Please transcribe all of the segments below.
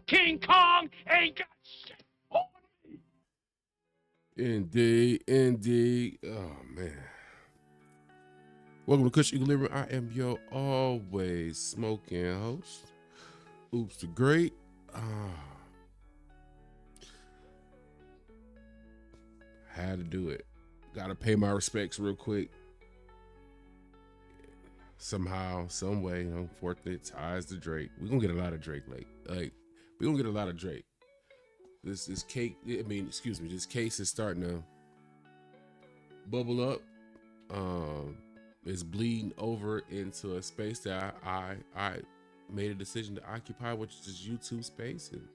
King Kong ain't got shit on me. Indeed, indeed. Oh man. Welcome to Kush Equilibrium. I am your always smoking host. Oops the Great. Had to do it. Gotta pay my respects real quick. Somehow, some way, unfortunate ties to Drake. We're gonna get a lot of Drake like we're gonna get a lot of Drake. This cake, this case is starting to bubble up. It's bleeding over into a space that I made a decision to occupy, which is this YouTube space. And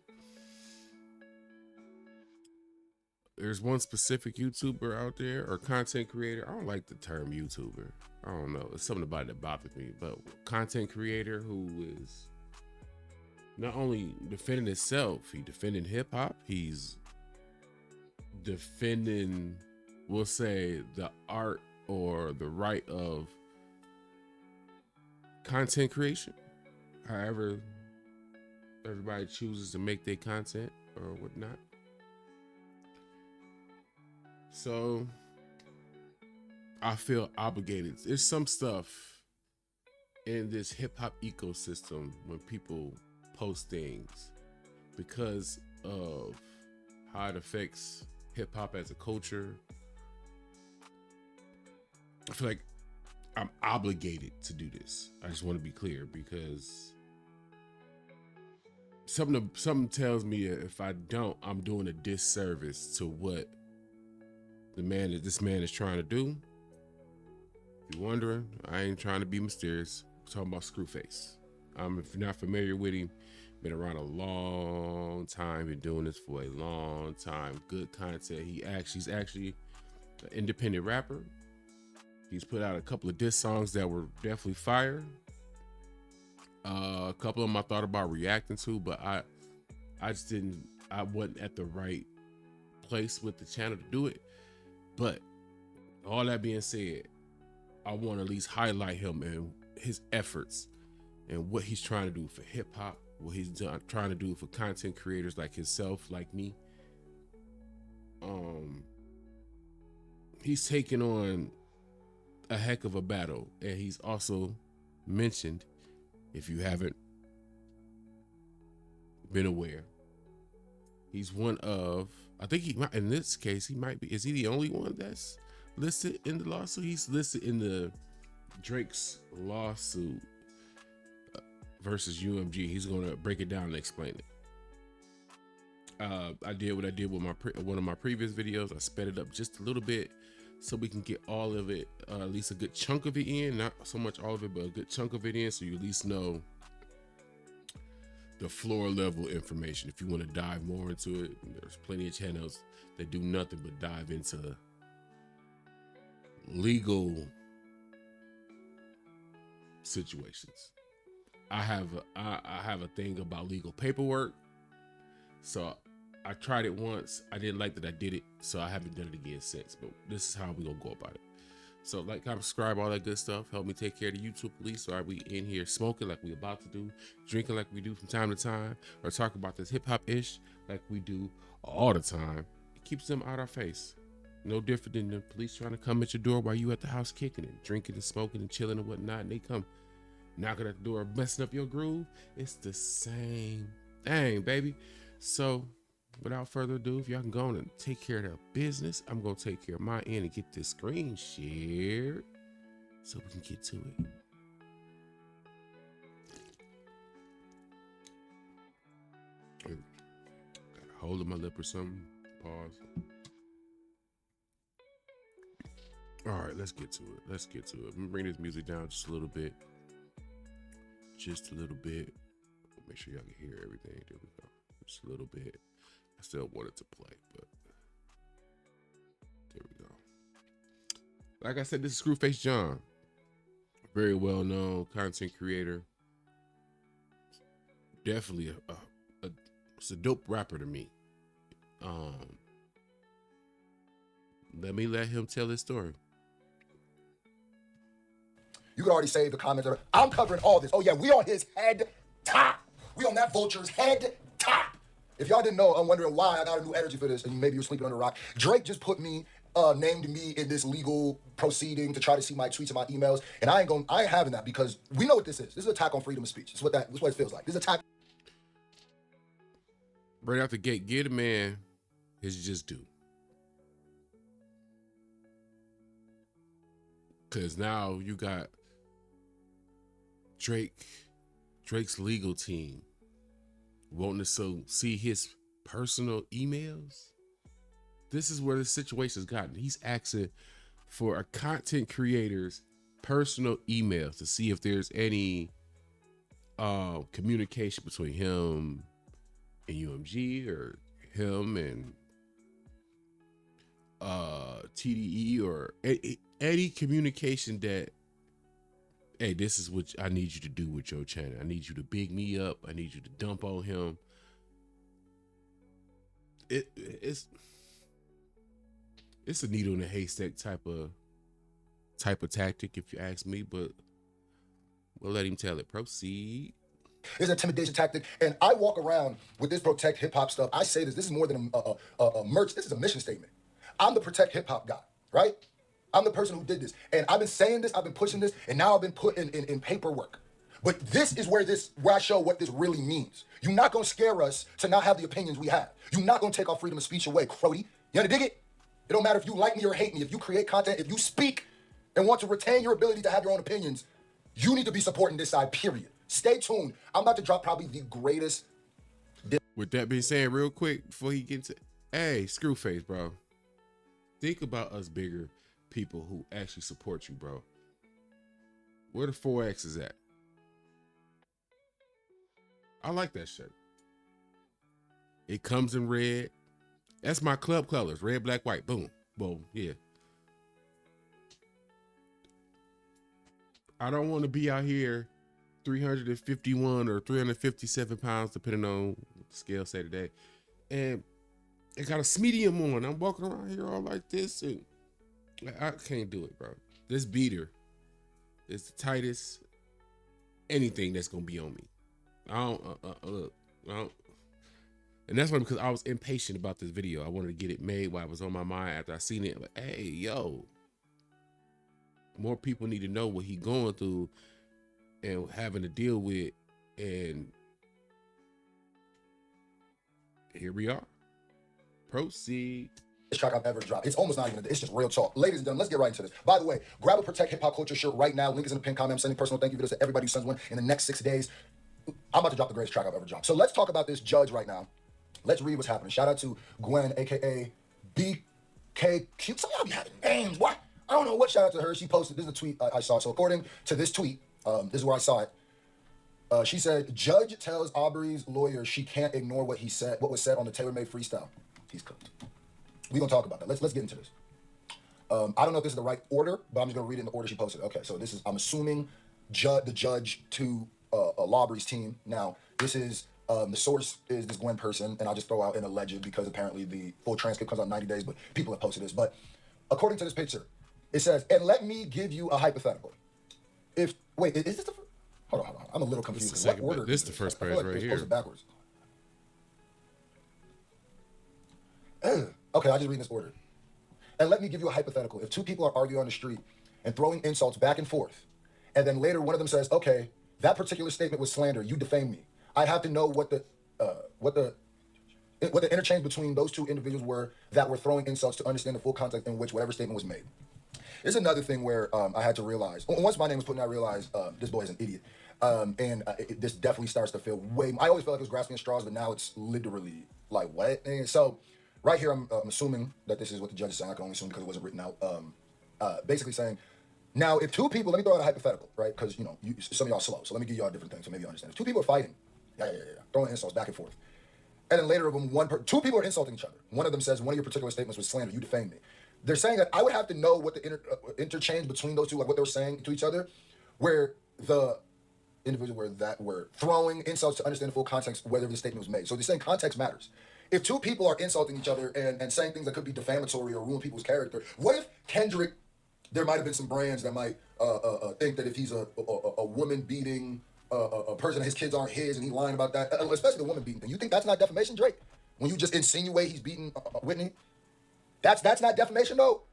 there's one specific YouTuber out there or content creator. I don't like the term YouTuber. I don't know. It's something about it that bothers me. But content creator who is not only defending himself, he defending hip hop. He's defending, we'll say, the art or the right of content creation. However, everybody chooses to make their content or whatnot. So I feel obligated. There's some stuff in this hip hop ecosystem when people post things because of how it affects hip hop as a culture. I feel like I'm obligated to do this. I just want to be clear because something tells me if I don't, I'm doing a disservice to what this man is trying to do. If you're wondering, I ain't trying to be mysterious. I'm talking about Scru Face. If you're not familiar with him, been around a long time, been doing this for a long time. Good content. He's actually an independent rapper. He's put out a couple of diss songs that were definitely fire. A couple of them I thought about reacting to, but I wasn't at the right place with the channel to do it. But all that being said, I want to at least highlight him and his efforts and what he's trying to do for hip hop, what he's trying to do for content creators like himself, like me. He's taking on a heck of a battle, and he's also mentioned, if you haven't been aware, he's one of, I think he might, in this case, he might be, is he the only one that's listed in the lawsuit? He's listed in the Drake's lawsuit versus UMG. He's going to break it down and explain it. I did what I did with one of my previous videos. I sped it up just a little bit so we can get all of it, at least a good chunk of it in. Not so much all of it, but a good chunk of it in, so you at least know the floor level information. If you want to dive more into it, there's plenty of channels that do nothing but dive into legal situations. I have a thing about legal paperwork, so I tried it once. I didn't like that I did it, so I haven't done it again since. But this is how we gonna go about it. So like, comment, subscribe, all that good stuff. Help me take care of the YouTube police. So are we in here smoking like we about to do, drinking like we do from time to time, or talk about this hip hop ish like we do all the time? It keeps them out our face. No different than the police trying to come at your door while you at the house kicking it, drinking and smoking and chilling and whatnot. And they come knocking at the door, messing up your groove. It's the same thing, baby. So, without further ado, if y'all can go on and take care of that business, I'm gonna take care of my end and get this screen shared so we can get to it. Got a hold of my lip or something. Pause. All right, let's get to it. Let's get to it. I'm gonna bring this music down just a little bit. Just a little bit. Make sure y'all can hear everything. There we go. Just a little bit. I still want it to play, but there we go. Like I said, this is Scru Face John. Very well known content creator. Definitely it's a dope rapper to me. Let him tell his story. You could already say the comments are, I'm covering all this. Oh yeah, we on his head top. We on that vulture's head top. If y'all didn't know, I'm wondering why I got a new energy for this, and maybe you're sleeping under a rock. Drake just put me, named me in this legal proceeding to try to see my tweets and my emails, and I ain't having that, because we know what this is. This is an attack on freedom of speech. This is what it feels like. This is attack. Right out the gate, get a man his just due. Cause now you got Drake's legal team wanting to see his personal emails. This is where the situation's gotten. He's asking for a content creator's personal emails to see if there's any communication between him and UMG, or him and TDE, or any communication that, hey, this is what I need you to do with your channel. I need you to big me up. I need you to dump on him. It's a needle in a haystack type of tactic, if you ask me, but we'll let him tell it. Proceed. It's an intimidation tactic, and I walk around with this protect hip hop stuff. I say this is more than a merch. This is a mission statement. I'm the protect hip hop guy, right? I'm the person who did this, and I've been saying this, I've been pushing this, and now I've been put in paperwork. But this is where I show what this really means. You're not gonna scare us to not have the opinions we have. You're not gonna take our freedom of speech away, Crody. You understand it? It don't matter if you like me or hate me. If you create content, if you speak and want to retain your ability to have your own opinions, you need to be supporting this side, period. Stay tuned. I'm about to drop probably the greatest. With that being said, real quick, before he gets to, hey, Scru Face, bro. Think about us bigger people who actually support you, bro. Where the 4X's at? I like that shirt. It comes in red. That's my club colors. Red, black, white. Boom. Boom. Yeah. I don't want to be out here 351 or 357 pounds, depending on what the scale say today. And I got a medium on. I'm walking around here all like this, and I can't do it, bro. This beater is the tightest anything that's gonna be on me. I don't. And that's why, because I was impatient about this video. I wanted to get it made while it was on my mind after I seen it. Like, hey, yo, more people need to know what he going through and having to deal with. And here we are. Proceed. Track I've ever dropped. It's almost not even, it's just real talk. Ladies and gentlemen, let's get right into this. By the way, grab a Protect Hip Hop Culture shirt right now. Link is in the pinned comment. I'm sending personal thank you videos to everybody who sends one in the next 6 days. I'm about to drop the greatest track I've ever dropped. So let's talk about this judge right now. Let's read what's happening. Shout out to Gwen, aka BKQ. Some of y'all be having names. What? I don't know what. Shout out to her. She posted, this is a tweet I saw. So according to this tweet, this is where I saw it. She said, judge tells Aubrey's lawyer she can't ignore what was said on the tailor-made freestyle. He's cooked. We're gonna talk about that. Let's get into this. I don't know if this is the right order, but I'm just gonna read it in the order she posted. Okay, so this is, I'm assuming, the judge to Aubrey's team. Now, this is, the source is this Gwen person, and I'll just throw out an alleged because apparently the full transcript comes out in 90 days, but people have posted this. But according to this picture, it says, and let me give you a hypothetical. Wait, is this the first? Hold on. I'm a little confused. This is the first page right here. Posted backwards. Okay, I just read this order. And let me give you a hypothetical. If two people are arguing on the street and throwing insults back and forth, and then later one of them says, okay, that particular statement was slander. You defamed me. I'd have to know what the interchange between those two individuals were that were throwing insults to understand the full context in which whatever statement was made. There's another thing where I had to realize, once my name was put in, I realized this boy is an idiot. This definitely starts to feel I always felt like it was grasping at straws, but now it's literally like, what? And so right here, I'm assuming that this is what the judge is saying. I can only assume because it wasn't written out. Basically saying, now, if two people, let me throw out a hypothetical, right? Because, some of y'all slow, so let me give y'all different things so maybe you understand. If two people are fighting, throwing insults back and forth, and then later, two people are insulting each other. One of them says, one of your particular statements was slander, you defamed me. They're saying that I would have to know what the interchange between those two, like what they were saying to each other, where the individuals were throwing insults to understand the full context, whether the statement was made. So they're saying context matters. If two people are insulting each other and saying things that could be defamatory or ruin people's character, what if Kendrick, there might have been some brands that might think that if he's a woman beating a person and his kids aren't his and he's lying about that, especially the woman beating thing. You think that's not defamation, Drake? When you just insinuate he's beating Whitney? That's not defamation, though?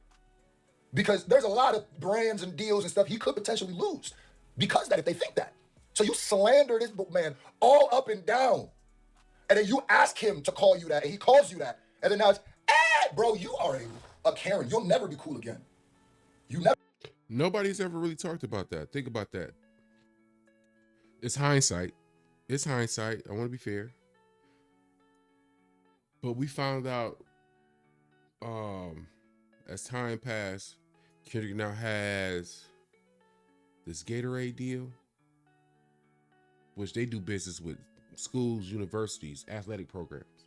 Because there's a lot of brands and deals and stuff he could potentially lose because of that, if they think that. So you slander this man all up and down. And then you ask him to call you that, and he calls you that. And then now it's, bro, you are a Karen. You'll never be cool again. You never. Nobody's ever really talked about that. Think about that. It's hindsight. I want to be fair. But we found out as time passed, Kendrick now has this Gatorade deal, which they do business with schools, universities, athletic programs,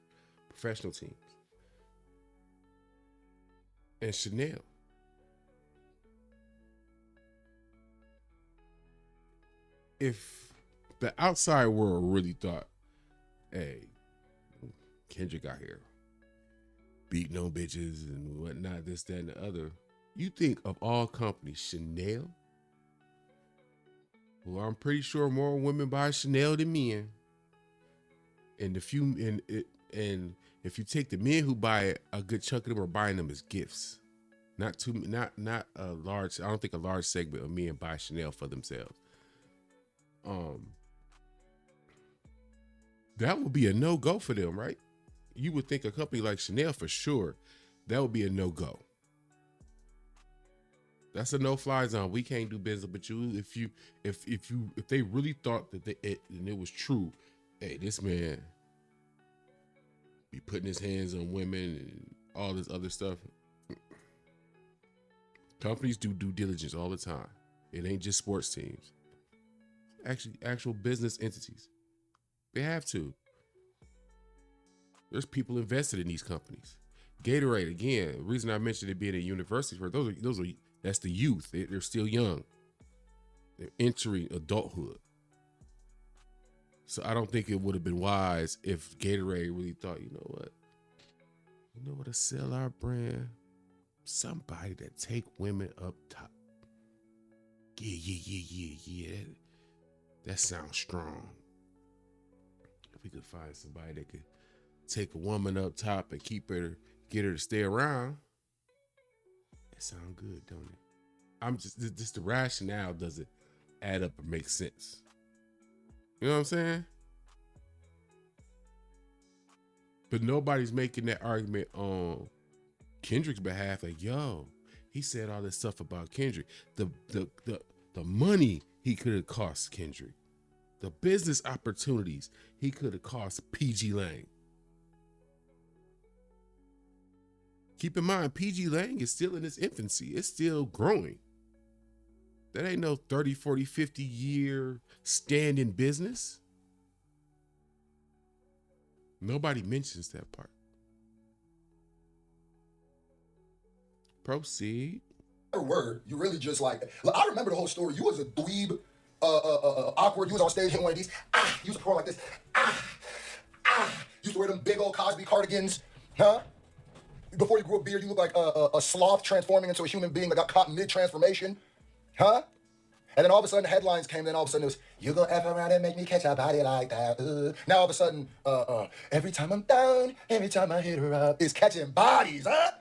professional teams, and Chanel. If the outside world really thought, hey, Kendrick out here beating on bitches and whatnot, this, that, and the other, you think of all companies, Chanel, who I'm pretty sure more women buy Chanel than men, and if you take the men who buy it, a good chunk of them are buying them as gifts. Not a large. I don't think a large segment of men buy Chanel for themselves. That would be a no-go for them, right? You would think a company like Chanel, for sure, that would be a no-go. That's a no-fly zone. We can't do business with you if they really thought that it was true. Hey, this man be putting his hands on women and all this other stuff. Companies do due diligence all the time. It ain't just sports teams. Actual business entities. They have to. There's people invested in these companies. Gatorade, again, the reason I mentioned it being a university, that's the youth. They're still young. They're entering adulthood. So I don't think it would have been wise if Gatorade really thought, you know what, to sell our brand? Somebody that take women up top. Yeah. That sounds strong. If we could find somebody that could take a woman up top and get her to stay around, that sounds good, don't it? I'm just the rationale doesn't add up or make sense. You know what I'm saying? But nobody's making that argument on Kendrick's behalf. Like, yo, he said all this stuff about Kendrick. The money he could have cost Kendrick. The business opportunities he could have cost PG Lang. Keep in mind, PG Lang is still in its infancy. It's still growing. That ain't no 30, 40, 50 year standing business. Nobody mentions that part. Proceed. Word, you really just like I remember the whole story. You was a dweeb, awkward. You was on stage hitting one of these. You used to perform like this. You used to wear them big old Cosby cardigans, huh? Before you grew a beard, you look like a sloth transforming into a human being that got caught mid-transformation, huh? And then all of a sudden the headlines came, then all of a sudden it was, you gonna F around and make me catch a body like that. Now all of a sudden, every time I'm down, every time I hit her up, it's catching bodies, huh?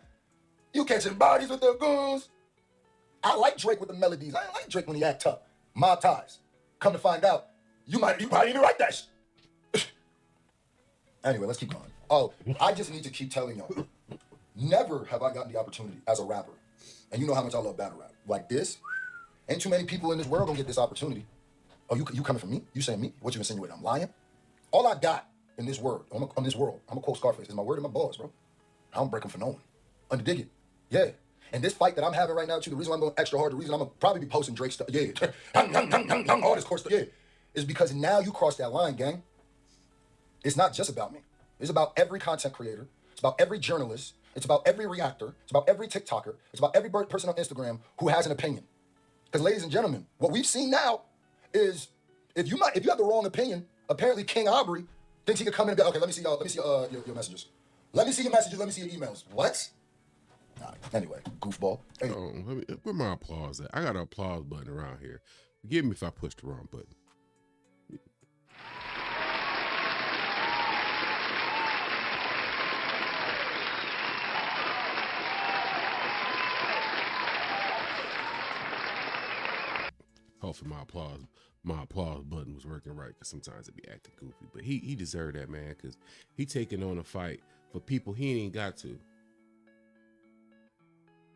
You catching bodies with the goons. I like Drake with the melodies. I like Drake when he act tough. Mob Ties. Come to find out, you probably didn't write that shit. Anyway, let's keep going. Oh, I just need to keep telling y'all, never have I gotten the opportunity as a rapper, and you know how much I love battle rap, like this. Ain't too many people in this world gonna get this opportunity. Oh, you coming for me? You saying me? What you insinuating? I'm lying? All I got in this world, on this world, I'm gonna quote Scarface, is my word and my balls, bro. I don't break them for no one. Underdig it. Yeah. And this fight that I'm having right now, too, the reason why I'm going extra hard, the reason I'm gonna probably be posting Drake stuff, yeah, all this course stuff, yeah, is because now you cross that line, gang. It's not just about me. It's about every content creator. It's about every journalist. It's about every reactor. It's about every TikToker. It's about every person on Instagram who has an opinion. Because, ladies and gentlemen, what we've seen now is if you have the wrong opinion, apparently King Aubrey thinks he could come in and be, okay, let me see your messages. Let me see your messages. Let me see your emails. What? All right. Anyway, goofball. Hey. Oh, where my applause at? I got an applause button around here. Forgive me if I pushed the wrong button. Hopefully my applause button was working right, because sometimes it be acting goofy. But he deserved that, man, because he taking on a fight for people he ain't got to.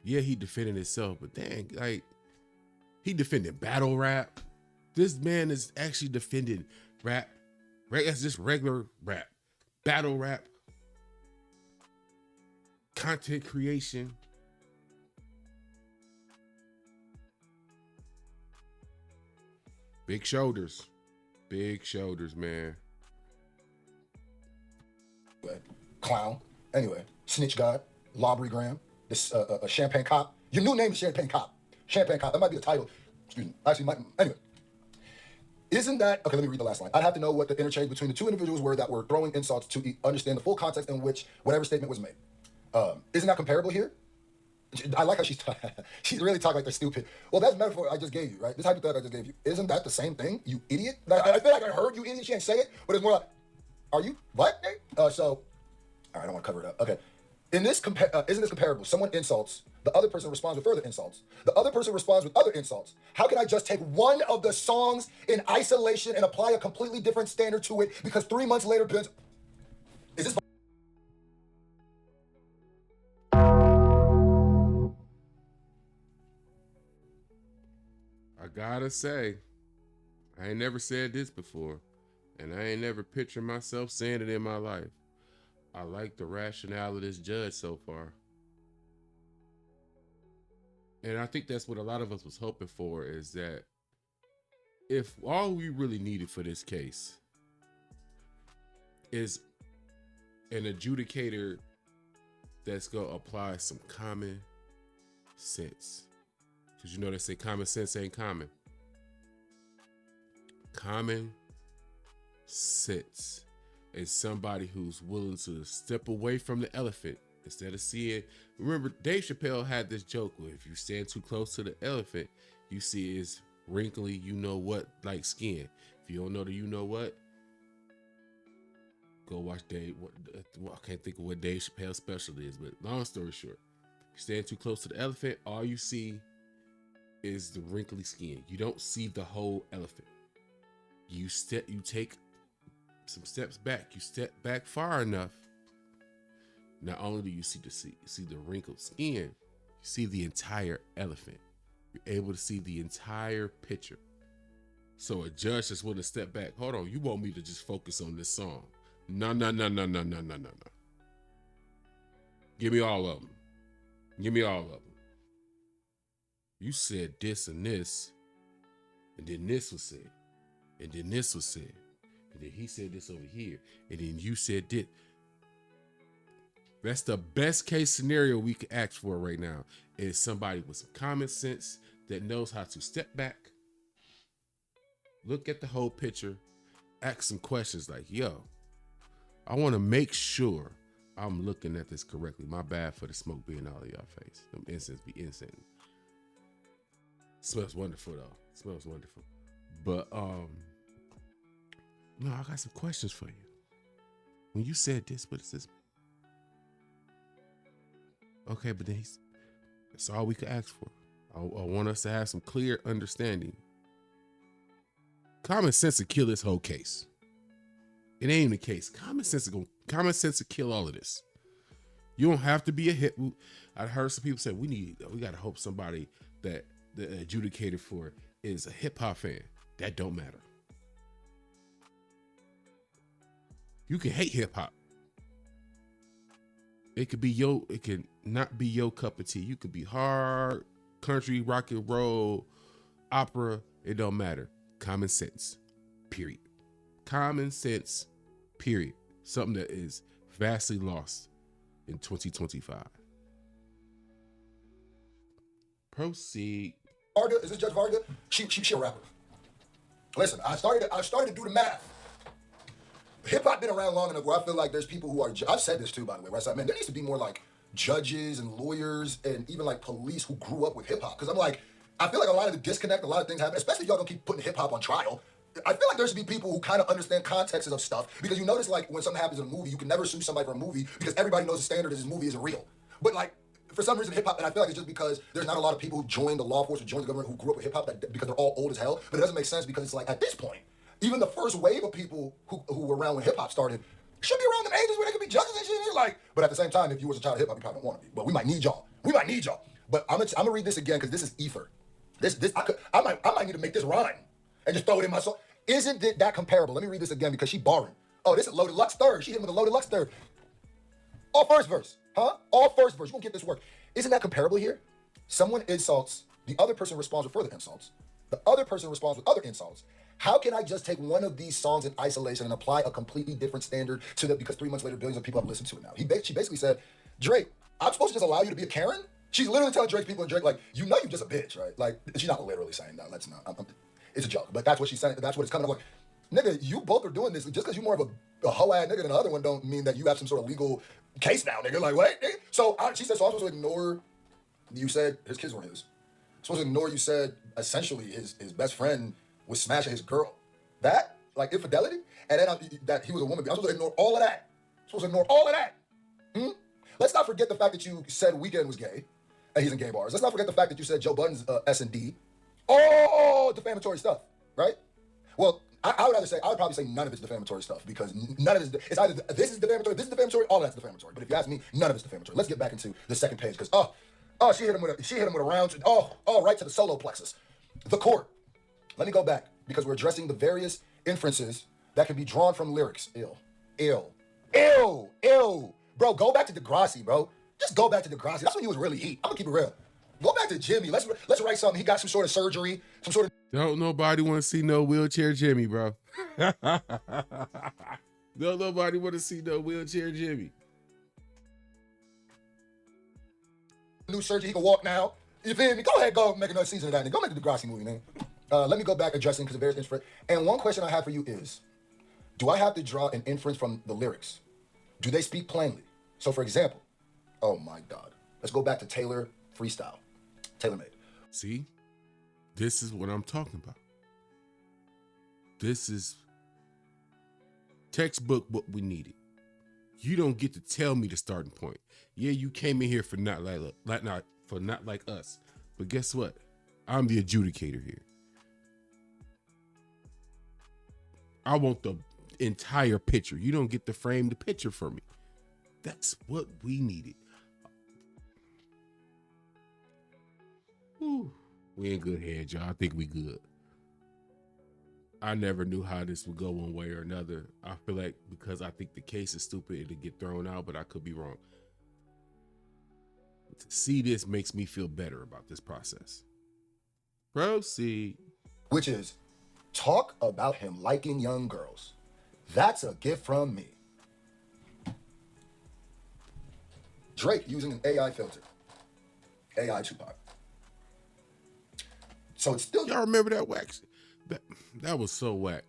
Yeah, he defended himself, but dang, like, he defended battle rap. This man is actually defending rap. That's just regular rap. Battle rap. Content creation. Big shoulders. Big shoulders, man. Clown. Anyway, Snitch God, Lobbery Graham, this Champagne Cop. Your new name is Champagne Cop. Champagne Cop. That might be the title. Excuse me. Actually, anyway. Isn't that, okay, let me read the last line. I'd have to know what the interchange between the two individuals were that were throwing insults to understand the full context in which whatever statement was made. Isn't that comparable here? I like how she's really talking like they're stupid. Well, that's metaphor I just gave you, right? This hypothetical I just gave you. Isn't that the same thing, you idiot? I feel like I heard you idiot. She ain't say it, but it's more like, are you? What? All right, I don't want to cover it up. Okay. Isn't this comparable? Someone insults, the other person responds with further insults. The other person responds with other insults. How can I just take one of the songs in isolation and apply a completely different standard to it because 3 months later, is this? I gotta say, I ain't never said this before, and I ain't never pictured myself saying it in my life. I like the rationale of this judge so far. And I think that's what a lot of us was hoping for, is that if all we really needed for this case is an adjudicator that's going to apply some common sense. Because you know they say common sense ain't common. Common sense is somebody who's willing to step away from the elephant instead of seeing. Remember, Dave Chappelle had this joke where if you stand too close to the elephant, you see his wrinkly, you know what, like skin. If you don't know the you know what, go watch Dave. I can't think of what Dave Chappelle's special is, but long story short, if you stand too close to the elephant, all you see is the wrinkly skin. You don't see the whole elephant. You take some steps back. You step back far enough. Not only do you see the wrinkled skin, you see the entire elephant. You're able to see the entire picture. So a judge just want to step back. Hold on, you want me to just focus on this song? No. Give me all of them. Give me all of them. You said this and this, and then this was said, and then this was said, and then he said this over here, and then you said this. That's the best case scenario we could ask for right now, is somebody with some common sense that knows how to step back, look at the whole picture, ask some questions like, yo, I want to make sure I'm looking at this correctly. My bad for the smoke being all in y'all face. Them incense be incense. Smells wonderful though. Smells wonderful. But no, I got some questions for you. When you said this, what is this? Okay, but then that's all we could ask for. I want us to have some clear understanding. Common sense will kill this whole case. It ain't even the case. Common sense will kill all of this. You don't have to be a hip. I heard some people say we got to hope somebody that the adjudicator for is a hip hop fan. That don't matter. You can hate hip hop. It can not be your cup of tea. You could be hard, country, rock and roll, opera. It don't matter. Common sense, period. Common sense, period. Something that is vastly lost in 2025. Proceed. Varga, is this Judge Varga? She a rapper. Listen, I started to do the math. Hip hop been around long enough where I feel like there's people who are. I've said this too, by the way. Right? Man, there needs to be more like judges and lawyers and even like police who grew up with hip hop. Because I'm like, I feel like a lot of the disconnect, a lot of things happen, especially if y'all gonna keep putting hip hop on trial. I feel like there should be people who kind of understand contexts of stuff, because you notice like when something happens in a movie, you can never sue somebody for a movie because everybody knows the standard is this movie isn't real. But like for some reason hip hop, and I feel like it's just because there's not a lot of people who joined the law force or joined the government who grew up with hip hop because they're all old as hell. But it doesn't make sense because it's like at this point, even the first wave of people who were around when hip hop started should be around them ages where they could be judges and shit. And like, but at the same time, if you was a child of hip hop, you probably don't want to be. But we might need y'all. But I'm gonna read this again because this is ether. I might need to make this rhyme and just throw it in my song. Isn't it that comparable? Let me read this again because she barring. Oh, this is Loaded Lux third. She hit with a Loaded Lux third. All first verse, huh? All first verse. You gonna get this work? Isn't that comparable here? Someone insults, the other person responds with further insults. The other person responds with other insults. How can I just take one of these songs in isolation and apply a completely different standard to them because 3 months later, billions of people have listened to it now? She basically said, Drake, I'm supposed to just allow you to be a Karen? She's literally telling Drake's people and Drake, like, you know you're just a bitch, right? Like, she's not literally saying that. Let's not. It's a joke, but that's what she's saying. That's what it's coming up like. Nigga, you both are doing this. Just because you're more of a hoe-ass nigga than the other one don't mean that you have some sort of legal case now, nigga. Like, what? Nigga? So she said, so I'm supposed to ignore, you said his kids weren't his. I'm supposed to ignore you said, essentially, his best friend was smashing his girl. That, like infidelity, and then that he was a woman. I'm supposed to ignore all of that. Let's not forget the fact that you said Weeknd was gay, and he's in gay bars. Let's not forget the fact that you said Joe Budden's S&D. Oh, defamatory stuff, right? Well, I would probably say none of it's defamatory stuff because none of it's either this is defamatory, all of that's defamatory. But if you ask me, none of it's defamatory. Let's get back into the second page because she hit him with a round. Right to the solar plexus. The court. Let me go back because we're addressing the various inferences that can be drawn from lyrics. Ew. Bro, go back to Degrassi, bro. Just go back to Degrassi. That's when you was really heat. I'm gonna keep it real. Go back to Jimmy. Let's write something. He got some sort of surgery, some sort of. Don't nobody want to see no wheelchair Jimmy, bro. Don't nobody want to see no wheelchair Jimmy. New surgery. He can walk now. You feel me? Go ahead, go make another season of that. Go make the Degrassi movie, man. Let me go back addressing because of various inference. And one question I have for you is, do I have to draw an inference from the lyrics? Do they speak plainly? So, for example, oh my God, let's go back to Taylor freestyle. Tailor-made. See, this is what I'm talking about. This is textbook what we needed. You don't get to tell me the starting point. Yeah, you came in here for not like us. But guess what? I'm the adjudicator here. I want the entire picture. You don't get to frame the picture for me. That's what we needed. Whew. We in good hands, y'all. I think we good. I never knew how this would go one way or another. I feel like because I think the case is stupid, it'll get thrown out, but I could be wrong. To see this makes me feel better about this process. Proceed. Which is, talk about him liking young girls. That's a gift from me. Drake using an AI filter. AI Tupac. So it's still. Y'all remember that wax? That was so whack.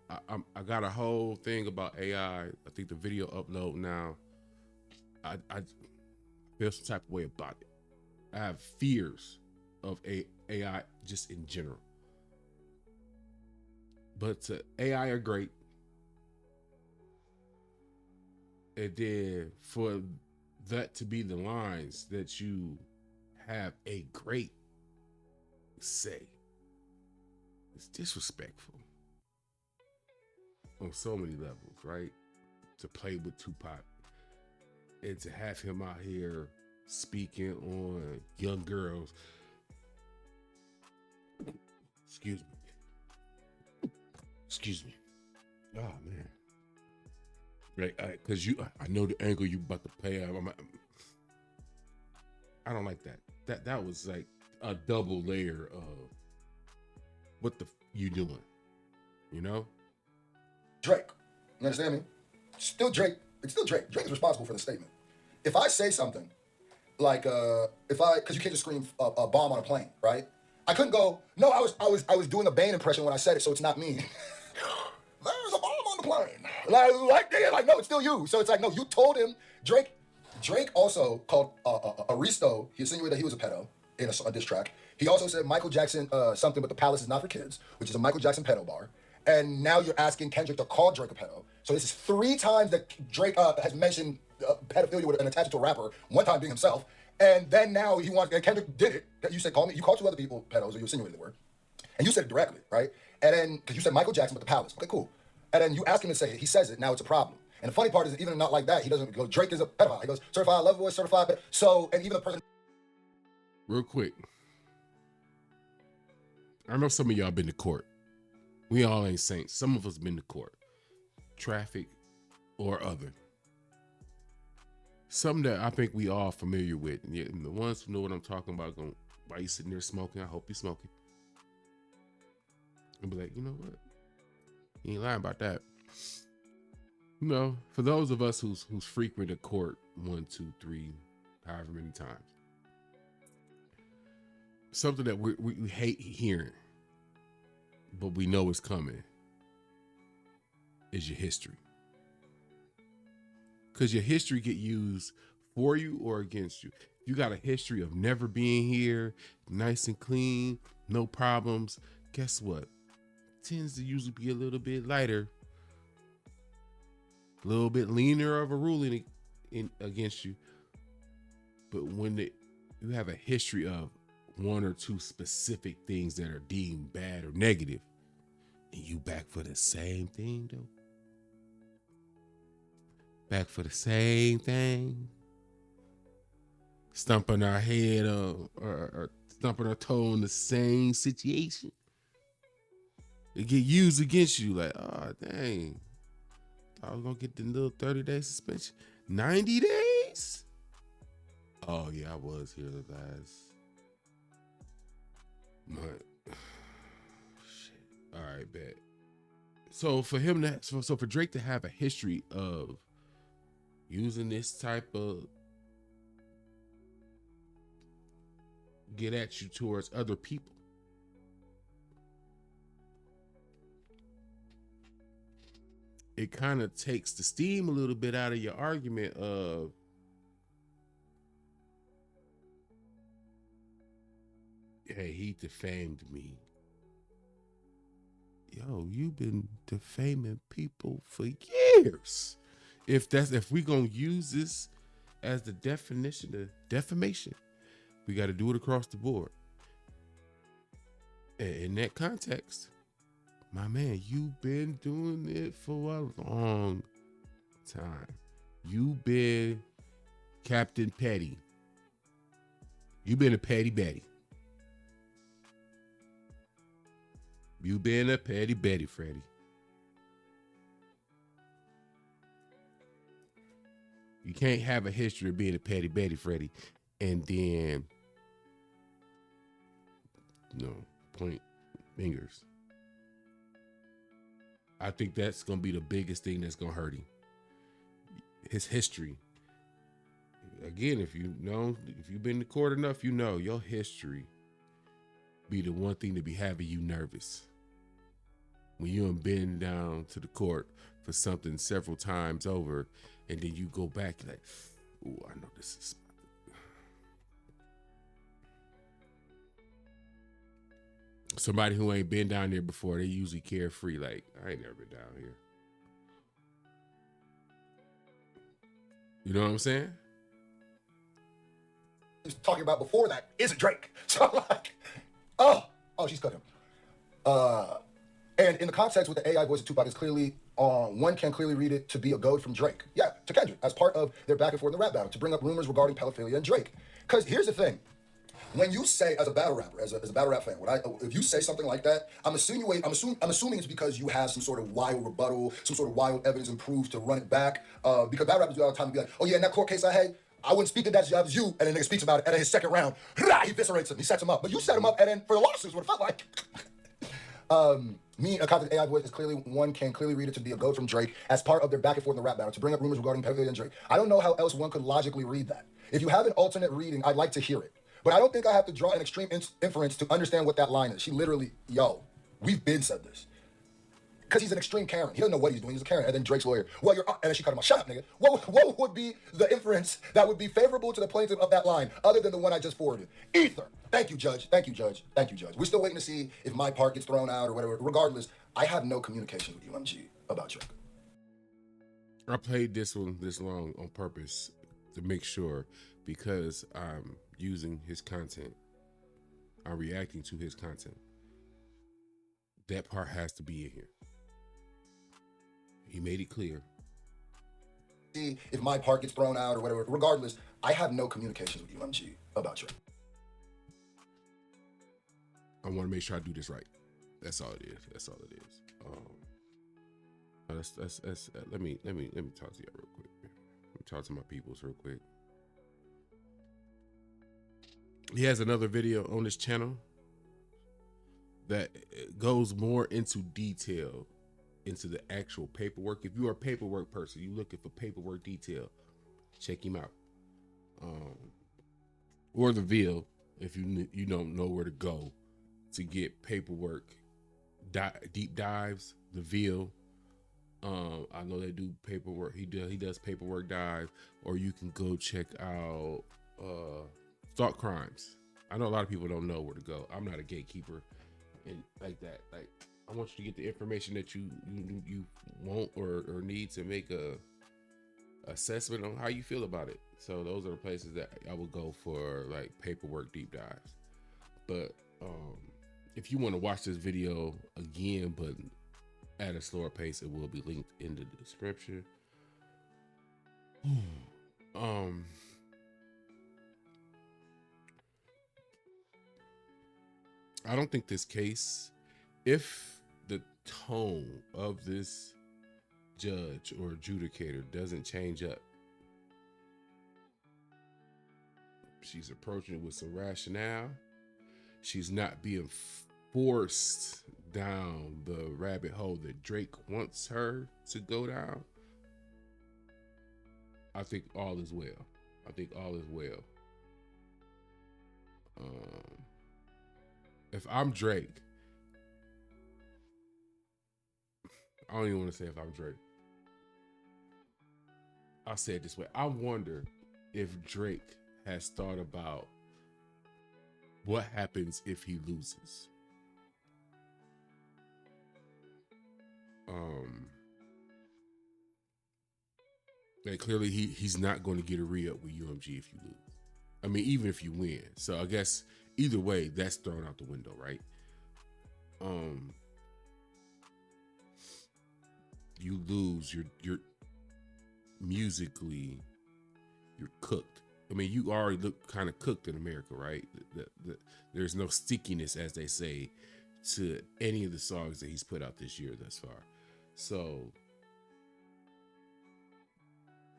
I got a whole thing about AI. I think the video upload now. I feel some type of way about it. I have fears of AI just in general. But AI are great. And then for that to be the lines that you have a great say, it's disrespectful. on so many levels, right? To play with Tupac and to have him out here speaking on young girls. Excuse me. Oh man. Right, because I know the angle you about to play. I don't like that. That was like a double layer of what you doing, you know? Drake. You understand me? Still Drake. It's still Drake. Drake is responsible for the statement. If I say something like, because you can't just scream a bomb on a plane, right? I couldn't go, no, I was doing a Bane impression when I said it, so it's not me. There's a bomb on the plane. Like, no, it's still you. So it's like, no, you told him. Drake also called Aristo. He insinuated that he was a pedo in a diss track. He also said Michael Jackson something, but the palace is not for kids, which is a Michael Jackson pedo bar. And now you're asking Kendrick to call Drake a pedo. So this is 3 times that Drake has mentioned pedophilia with an attachment to a rapper, one time being himself. And then now and Kendrick did it. You said, you called 2 other people pedos, or you insinuated they were. And you said it directly, right? And then, because you said Michael Jackson, but the palace. Okay, cool. And then you ask him to say it. He says it. Now it's a problem. And the funny part is, even not like that, he doesn't go, Drake is a pedophile. He goes, certified lover boy, certified. So, and even the person. Real quick. I know some of y'all been to court. We all ain't saints. Some of us been to court. Traffic or other. Something that I think we all familiar with. And the ones who know what I'm talking about, going, why you sitting there smoking? I hope you smoking. And be like, you know what? You ain't lying about that. You know, for those of us who's frequent a court 1, 2, 3, however many times, something that we hate hearing, but we know is coming, is your history. Because your history get used for you or against you. You got a history of never being here, nice and clean, no problems. Guess what? Tends to usually be a little bit lighter, a little bit leaner of a ruling against you. But when you have a history of 1 or 2 specific things that are deemed bad or negative, and you back for the same thing though. Back for the same thing. Stumping our head or stumping our toe in the same situation. It get used against you like, oh, dang. I was going to get the little 30-day suspension. 90 days? Oh, yeah, I was here the last month. Shit. All right, bet. So for Drake to have a history of using this type of get at you towards other people, it kind of takes the steam a little bit out of your argument of, hey, he defamed me. Yo, you've been defaming people for years. If we gonna use this as the definition of defamation, we got to do it across the board. And in that context, my man, you've been doing it for a long time. You've been Captain Petty. You've been a Petty Betty. You've been a Petty Betty, Freddie. You can't have a history of being a Petty Betty, Freddie, and then, point fingers. I think that's going to be the biggest thing that's going to hurt him. His history. Again, if you've been to court enough, your history be the one thing to be having you nervous. When you have been down to the court for something several times over, and then you go back, you're like, ooh, I know this is. Somebody who ain't been down there before, they usually carefree. Like, I ain't never been down here. You know what I'm saying? He's talking about before that isn't Drake. So I'm like, oh, she's cooking. And in the context with the AI voice of Tupac is clearly, one can clearly read it to be a goad from Drake. Yeah, to Kendrick, as part of their back and forth in the rap battle, to bring up rumors regarding pedophilia and Drake. Because here's the thing. When you say, as a battle rapper, as a battle rap fan, if you say something like that, I'm assuming it's because you have some sort of wild rebuttal, some sort of wild evidence and proof to run it back. Because battle rappers do all the time to be like, oh yeah, in that court case I had, I wouldn't speak to that job as you, and then nigga speaks about it, and in his second round, he eviscerates him, he sets him up. But you set him up, and then for the lawsuits, what it felt like. Me, a contact AI voice is clearly, one can clearly read it to be a goad from Drake as part of their back and forth in the rap battle, to bring up rumors regarding pedophilia and Drake. I don't know how else one could logically read that. If you have an alternate reading, I'd like to hear it. But I don't think I have to draw an extreme inference to understand what that line is. She literally, yo, we've been said this. Because he's an extreme Karen. He doesn't know what he's doing. He's a Karen. And then Drake's lawyer, well, and then she cut him off. Shut up, nigga. What would be the inference that would be favorable to the plaintiff of that line, other than the one I just forwarded? Ether. Thank you, Judge. Thank you, Judge. Thank you, Judge. We're still waiting to see if my part gets thrown out or whatever. Regardless, I have no communication with UMG about Drake. I played this one this long on purpose to make sure, because I'm using his content. I'm reacting to his content. That part has to be in here. He made it clear. See if my part gets thrown out or whatever. Regardless, I have no communications with UMG about Drake. I want to make sure I do this right. That's all it is. That's all it is. Let me talk to y'all real quick. Let me talk to my peoples real quick. He has another video on this channel that goes more into detail into the actual paperwork. If you are a paperwork person, you looking for paperwork detail, check him out. Or the Ville, if you don't know where to go to get paperwork deep dives. The Ville, I know they do paperwork. He does paperwork dive. Or you can go check out Thought Crimes. I know a lot of people don't know where to go. I'm not a gatekeeper and like that. Like, I want you to get the information that you want or need to make a assessment on how you feel about it. So those are the places that I would go for, like, paperwork deep dives. But if you want to watch this video again but at a slower pace, it will be linked in the description. I don't think this case, if the tone of this judge or adjudicator doesn't change up, she's approaching it with some rationale. She's not being forced down the rabbit hole that Drake wants her to go down. I think all is well. I think all is well. If I'm Drake, I don't even want to say if I'm Drake. I'll say it this way. I wonder if Drake has thought about what happens if he loses. Like, clearly he's not going to get a re-up with UMG if you lose. I mean, even if you win. So I guess either way, that's thrown out the window, right? You lose, you're musically, you're cooked. I mean, you already look kind of cooked in America, right? There's no stickiness, as they say, to any of the songs that he's put out this year thus far. So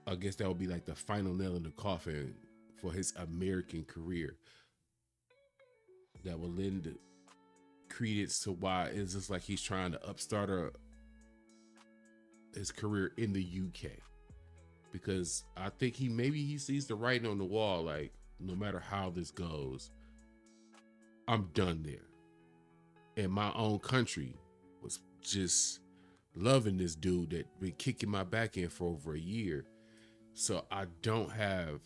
I guess that would be like the final nail in the coffin for his American career. That will lend credence to why it's just like he's trying to upstart his career in the UK. Because I think he sees the writing on the wall, like, no matter how this goes, I'm done there. And my own country was just loving this dude that been kicking my back in for over a year. So I don't have,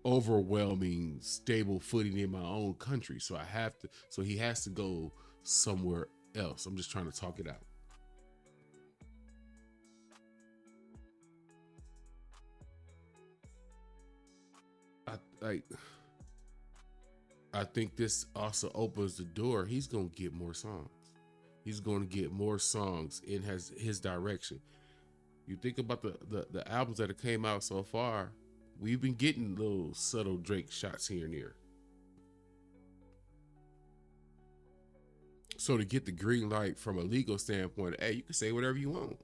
overwhelming stable footing in my own country. So he has to go somewhere else. I'm just trying to talk it out. I think this also opens the door. He's gonna get more songs. He's gonna get more songs in his direction. You think about the albums that have came out so far, we've been getting little subtle Drake shots here and there. So to get the green light from a legal standpoint, hey, you can say whatever you want.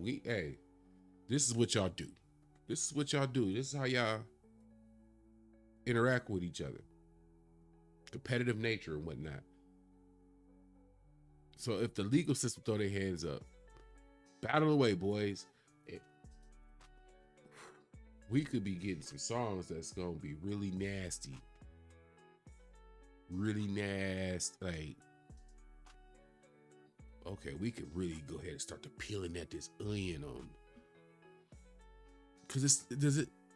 This is what y'all do. This is what y'all do. This is how y'all interact with each other. Competitive nature and whatnot. So if the legal system throw their hands up, battle away, boys. We could be getting some songs that's gonna be really nasty. Really nasty. Like, okay, we could really go ahead and start to peeling at this onion on. Cause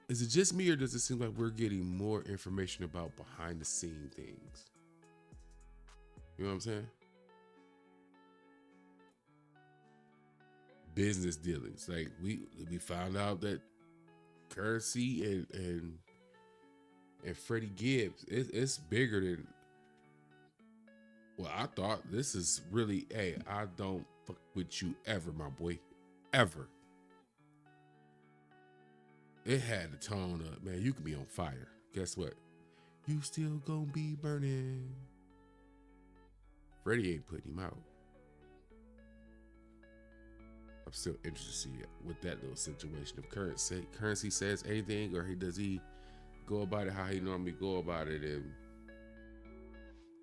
is it just me, or does it seem like we're getting more information about behind the scene things? You know what I'm saying? Business dealings. Like we found out that Currency and Freddie Gibbs, it's bigger than. Well, I thought. This is really, hey, I don't fuck with you ever, my boy, ever. It had the tone up, man. You can be on fire. Guess what? You still gonna be burning. Freddie ain't putting him out. I'm still interested to see what that little situation. If Currency says anything, or does he go about it how he normally go about it and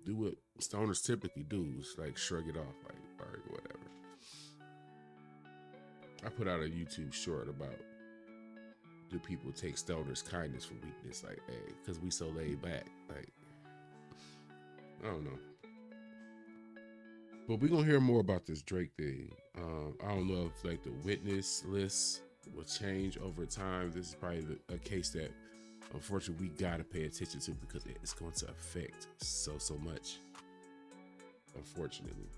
do what stoners typically do, is like shrug it off, like, all right, whatever. I put out a YouTube short about, do people take stoners' kindness for weakness? Like, hey, because we so laid back. Like, I don't know. But we're going to hear more about this Drake thing. I don't know if like the witness list will change over time. This is probably a case that unfortunately we got to pay attention to, because it's going to affect so much. Unfortunately.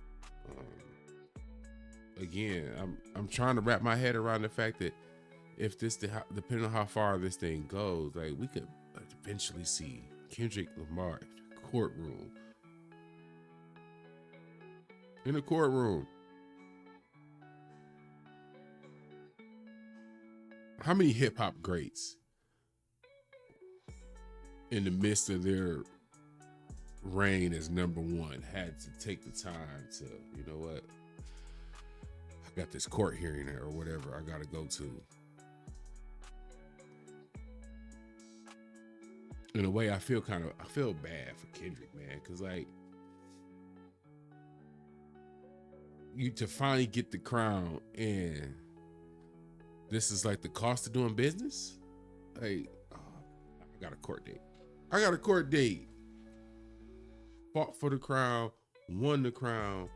Again, I'm trying to wrap my head around the fact that if this, depending on how far this thing goes, like we could eventually see Kendrick Lamar in the courtroom. In the courtroom. How many hip hop greats in the midst of their reign as number one had to take the time to, you know what? I got this court hearing or whatever I got to go to. In a way, I feel bad for Kendrick, man, because like, you to finally get the crown, and this is like the cost of doing business. Like, I got a court date. Fought for the crown, won the crown.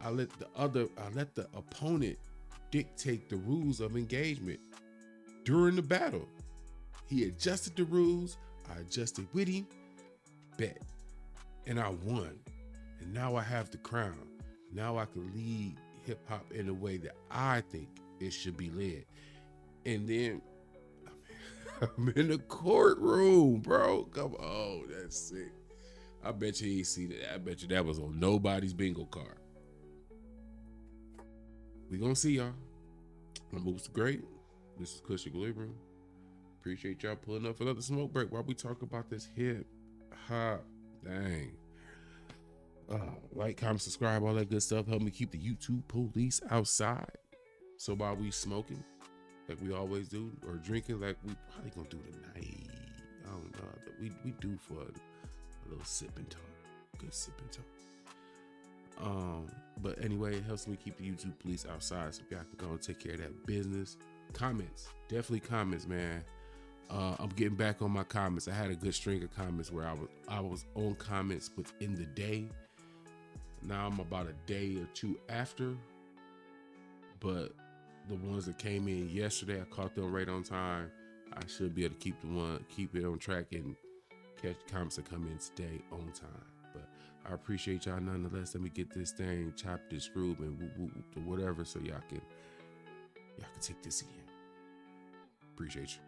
I let the opponent dictate the rules of engagement during the battle. He adjusted the rules. I adjusted with him. Bet. And I won. And now I have the crown. Now I can lead hip hop in a way that I think it should be led. And then I'm in the courtroom, bro. Come on, that's sick. I bet you ain't seen that. I bet you that was on nobody's bingo card. We gonna see y'all. I'm Moose Great. This is Kush Equilibrium. Appreciate y'all pulling up for another smoke break while we talk about this hip hop. Dang. Like, comment, subscribe, all that good stuff. Help me keep the YouTube police outside. So while we smoking, like we always do, or drinking, like we probably gonna do tonight. I don't know. We do for a little sip and talk. Good sip and talk. But anyway, it helps me keep the YouTube police outside, so y'all can go and take care of that business. Comments, definitely comments, man. I'm getting back on my comments. I had a good string of comments where I was on comments within the day. Now I'm about a day or two after, but the ones that came in yesterday, I caught them right on time. I should be able to keep it on track and catch the comments that come in today on time. But I appreciate y'all nonetheless. Let me get this thing chopped and screwed and whatever, so y'all can take this in. Appreciate you.